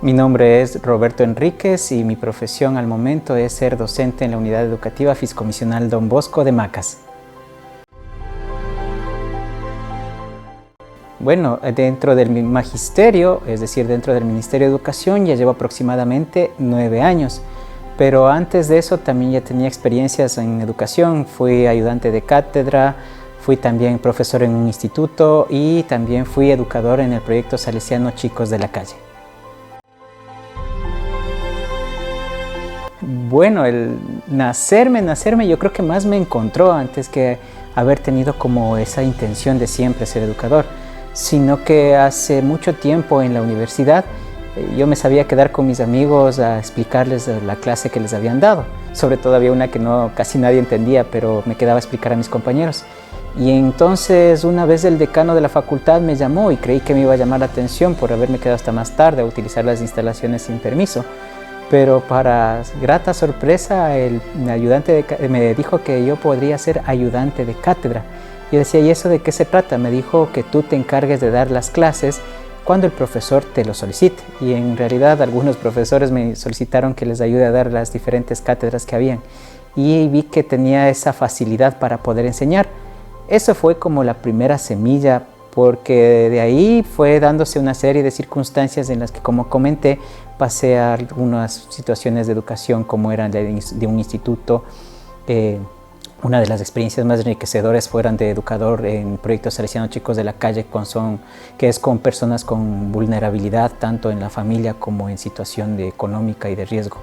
Mi nombre es Roberto Enríquez y mi profesión al momento es ser docente en la Unidad Educativa Fiscomisional Don Bosco de Macas. Bueno, dentro del magisterio, es decir, dentro del Ministerio de Educación, ya llevo aproximadamente 9 años. Pero antes de eso también ya tenía experiencias en educación. Fui ayudante de cátedra, fui también profesor en un instituto y también fui educador en el proyecto salesiano Chicos de la Calle. Bueno, el nacerme, yo creo que más me encontró antes que haber tenido como esa intención de siempre ser educador, sino que hace mucho tiempo en la universidad yo me sabía quedar con mis amigos a explicarles la clase que les habían dado. Sobre todo había una que casi nadie entendía, pero me quedaba a explicar a mis compañeros. Y entonces una vez el decano de la facultad me llamó y creí que me iba a llamar la atención por haberme quedado hasta más tarde a utilizar las instalaciones sin permiso. Pero para grata sorpresa, el ayudante me dijo que yo podría ser ayudante de cátedra. Yo decía, ¿y eso de qué se trata? Me dijo que tú te encargues de dar las clases cuando el profesor te lo solicite. Y en realidad algunos profesores me solicitaron que les ayude a dar las diferentes cátedras que habían. Y vi que tenía esa facilidad para poder enseñar. Eso fue como la primera semilla, porque de ahí fue dándose una serie de circunstancias en las que, como comenté, pasé a algunas situaciones de educación como eran de un instituto. Una de las experiencias más enriquecedoras fueron de educador en proyectos salesianos Chicos de la Calle, que es con personas con vulnerabilidad, tanto en la familia como en situación económica y de riesgo.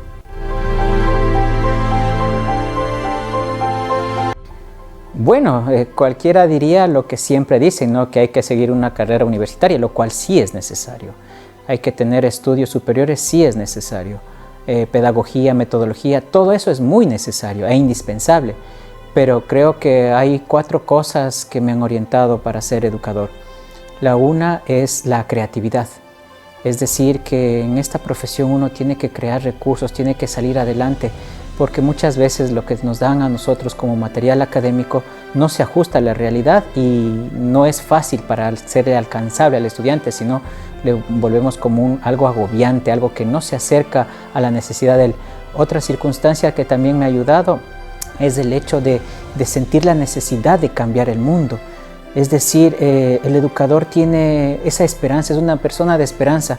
Bueno, cualquiera diría lo que siempre dicen, ¿no? Que hay que seguir una carrera universitaria, lo cual sí es necesario. Hay que tener estudios superiores, sí es necesario. Pedagogía, metodología, todo eso es muy necesario e indispensable. Pero creo que hay 4 cosas que me han orientado para ser educador. La una es la creatividad. Es decir, que en esta profesión uno tiene que crear recursos, tiene que salir adelante, porque muchas veces lo que nos dan a nosotros como material académico no se ajusta a la realidad y no es fácil para ser alcanzable al estudiante, sino le volvemos como algo agobiante, algo que no se acerca a la necesidad de él. Otra circunstancia que también me ha ayudado es el hecho de sentir la necesidad de cambiar el mundo. Es decir, el educador tiene esa esperanza, es una persona de esperanza,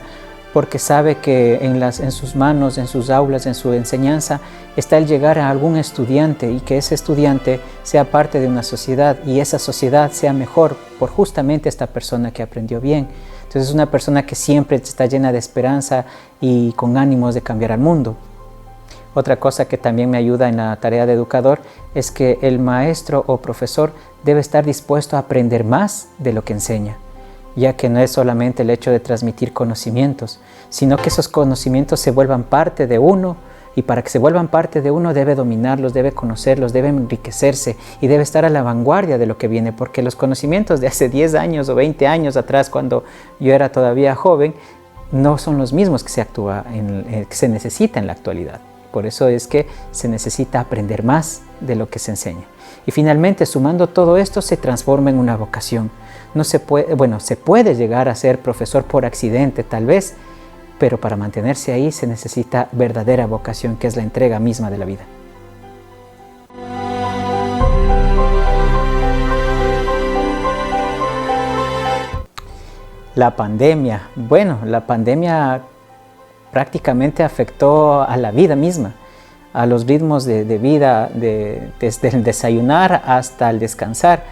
porque sabe que en sus manos, en sus aulas, en su enseñanza, está el llegar a algún estudiante y que ese estudiante sea parte de una sociedad y esa sociedad sea mejor por justamente esta persona que aprendió bien. Entonces es una persona que siempre está llena de esperanza y con ánimos de cambiar al mundo. Otra cosa que también me ayuda en la tarea de educador es que el maestro o profesor debe estar dispuesto a aprender más de lo que enseña, ya que no es solamente el hecho de transmitir conocimientos, sino que esos conocimientos se vuelvan parte de uno, y para que se vuelvan parte de uno debe dominarlos, debe conocerlos, debe enriquecerse y debe estar a la vanguardia de lo que viene, porque los conocimientos de hace 10 años o 20 años atrás, cuando yo era todavía joven, no son los mismos que se necesita en la actualidad. Por eso es que se necesita aprender más de lo que se enseña. Y finalmente, sumando todo esto, se transforma en una vocación. Se puede llegar a ser profesor por accidente, tal vez, pero para mantenerse ahí se necesita verdadera vocación, que es la entrega misma de la vida. La pandemia. Bueno, la pandemia prácticamente afectó a la vida misma, a los ritmos de vida, desde el desayunar hasta el descansar.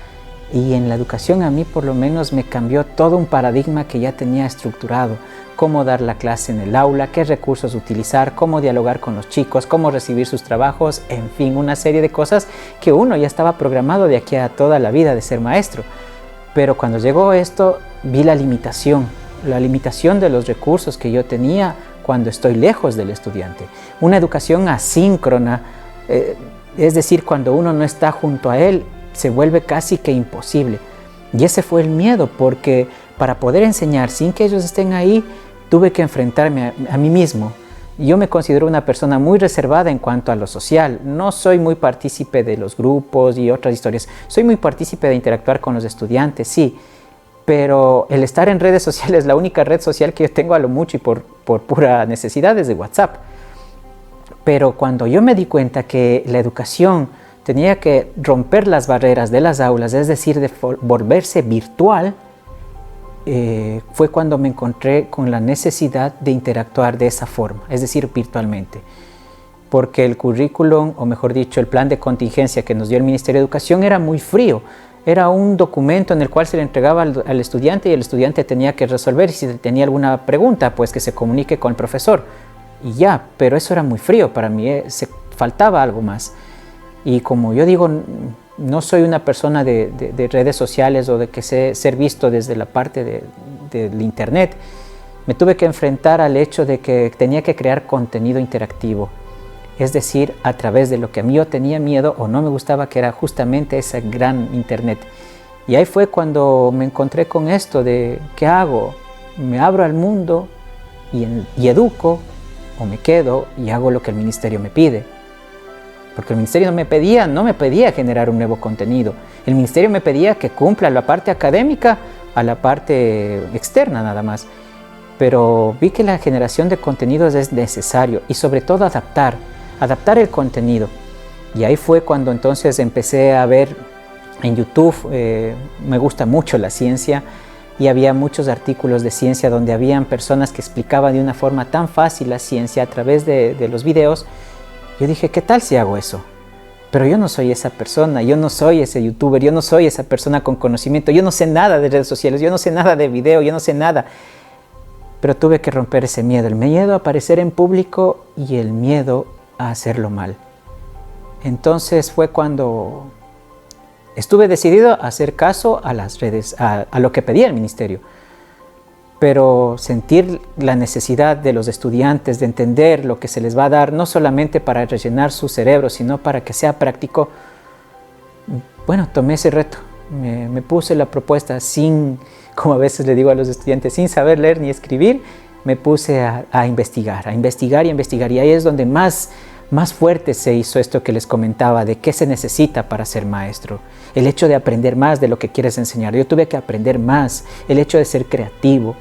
Y en la educación a mí por lo menos me cambió todo un paradigma que ya tenía estructurado. Cómo dar la clase en el aula, qué recursos utilizar, cómo dialogar con los chicos, cómo recibir sus trabajos, en fin, una serie de cosas que uno ya estaba programado de aquí a toda la vida de ser maestro. Pero cuando llegó esto, vi la limitación de los recursos que yo tenía cuando estoy lejos del estudiante. Una educación asíncrona, es decir, cuando uno no está junto a él, se vuelve casi que imposible. Y ese fue el miedo, porque para poder enseñar sin que ellos estén ahí, tuve que enfrentarme a mí mismo. Yo me considero una persona muy reservada en cuanto a lo social. No soy muy partícipe de los grupos y otras historias. Soy muy partícipe de interactuar con los estudiantes, sí. Pero el estar en redes sociales, la única red social que yo tengo a lo mucho y por por pura necesidad desde WhatsApp. Pero cuando yo me di cuenta que la educación tenía que romper las barreras de las aulas, es decir, de volverse virtual, fue cuando me encontré con la necesidad de interactuar de esa forma, es decir, virtualmente. Porque el currículum, o mejor dicho, el plan de contingencia que nos dio el Ministerio de Educación era muy frío. Era un documento en el cual se le entregaba al estudiante y el estudiante tenía que resolver. Y si tenía alguna pregunta, pues que se comunique con el profesor. Y ya, pero eso era muy frío para mí, se faltaba algo más. Y como yo digo, no soy una persona de redes sociales o de que sé ser visto desde la parte del internet. Me tuve que enfrentar al hecho de que tenía que crear contenido interactivo. Es decir, a través de lo que a mí yo tenía miedo o no me gustaba, que era justamente ese gran internet. Y ahí fue cuando me encontré con esto de ¿qué hago? ¿Me abro al mundo y educo? ¿O me quedo y hago lo que el ministerio me pide? Porque el ministerio no me pedía generar un nuevo contenido. El ministerio me pedía que cumpla la parte académica a la parte externa nada más. Pero vi que la generación de contenidos es necesario y sobre todo adaptar el contenido. Y ahí fue cuando entonces empecé a ver en YouTube, me gusta mucho la ciencia, y había muchos artículos de ciencia donde habían personas que explicaban de una forma tan fácil la ciencia a través de los videos. Yo dije, ¿qué tal si hago eso? Pero yo no soy esa persona, yo no soy ese youtuber, yo no soy esa persona con conocimiento, yo no sé nada de redes sociales, yo no sé nada de video, yo no sé nada. Pero tuve que romper ese miedo, el miedo a aparecer en público y el miedo a hacerlo mal. Entonces fue cuando estuve decidido a hacer caso a las redes, a lo que pedía el ministerio. Pero sentir la necesidad de los estudiantes de entender lo que se les va a dar, no solamente para rellenar su cerebro, sino para que sea práctico, bueno, tomé ese reto. Me puse la propuesta sin, como a veces le digo a los estudiantes, sin saber leer ni escribir, me puse a investigar. Y ahí es donde más fuerte se hizo esto que les comentaba, de qué se necesita para ser maestro. El hecho de aprender más de lo que quieres enseñar. Yo tuve que aprender más, el hecho de ser creativo,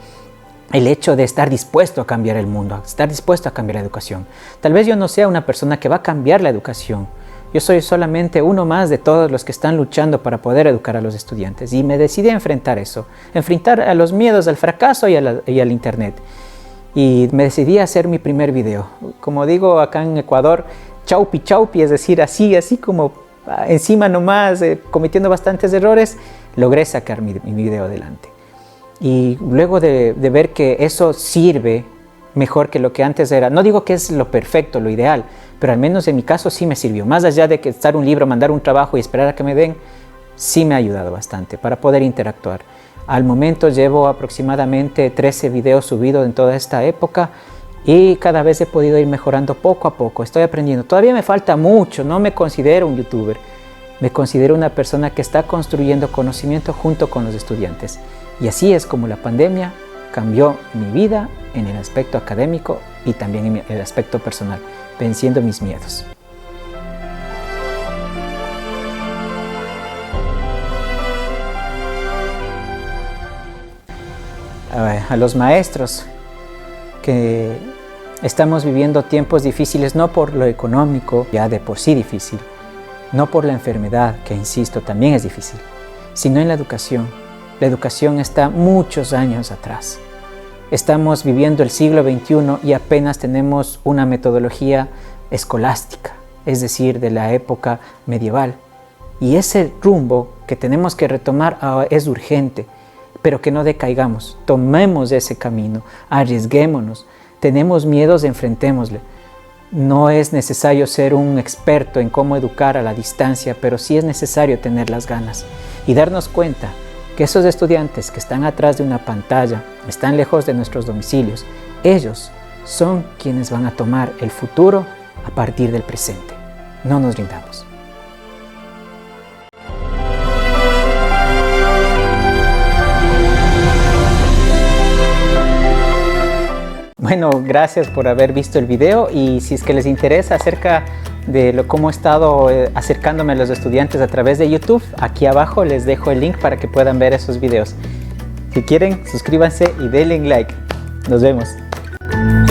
el hecho de estar dispuesto a cambiar el mundo, estar dispuesto a cambiar la educación. Tal vez yo no sea una persona que va a cambiar la educación. Yo soy solamente uno más de todos los que están luchando para poder educar a los estudiantes. Y me decidí a enfrentar eso, enfrentar a los miedos, al fracaso y al internet. Y me decidí a hacer mi primer video. Como digo acá en Ecuador, chaupi chaupi, es decir, así como encima nomás, cometiendo bastantes errores, logré sacar mi video adelante. Y luego de ver que eso sirve mejor que lo que antes era, no digo que es lo perfecto, lo ideal, pero al menos en mi caso sí me sirvió. Más allá de que estar un libro, mandar un trabajo y esperar a que me den, sí me ha ayudado bastante para poder interactuar. Al momento llevo aproximadamente 13 videos subidos en toda esta época y cada vez he podido ir mejorando poco a poco. Estoy aprendiendo. Todavía me falta mucho, no me considero un youtuber. Me considero una persona que está construyendo conocimiento junto con los estudiantes. Y así es como la pandemia cambió mi vida en el aspecto académico y también en el aspecto personal, venciendo mis miedos. A los maestros que estamos viviendo tiempos difíciles, no por lo económico, ya de por sí difícil, no por la enfermedad, que insisto, también es difícil, sino en la educación. La educación está muchos años atrás. Estamos viviendo el siglo XXI y apenas tenemos una metodología escolástica, es decir, de la época medieval. Y ese rumbo que tenemos que retomar es urgente, pero que no decaigamos, tomemos ese camino, arriesguémonos, tenemos miedos, enfrentémosle. No es necesario ser un experto en cómo educar a la distancia, pero sí es necesario tener las ganas y darnos cuenta que esos estudiantes que están atrás de una pantalla, están lejos de nuestros domicilios, ellos son quienes van a tomar el futuro a partir del presente. No nos rindamos. Bueno, gracias por haber visto el video y si es que les interesa acerca de cómo he estado acercándome a los estudiantes a través de YouTube, aquí abajo les dejo el link para que puedan ver esos videos. Si quieren, suscríbanse y denle like. Nos vemos. Chao.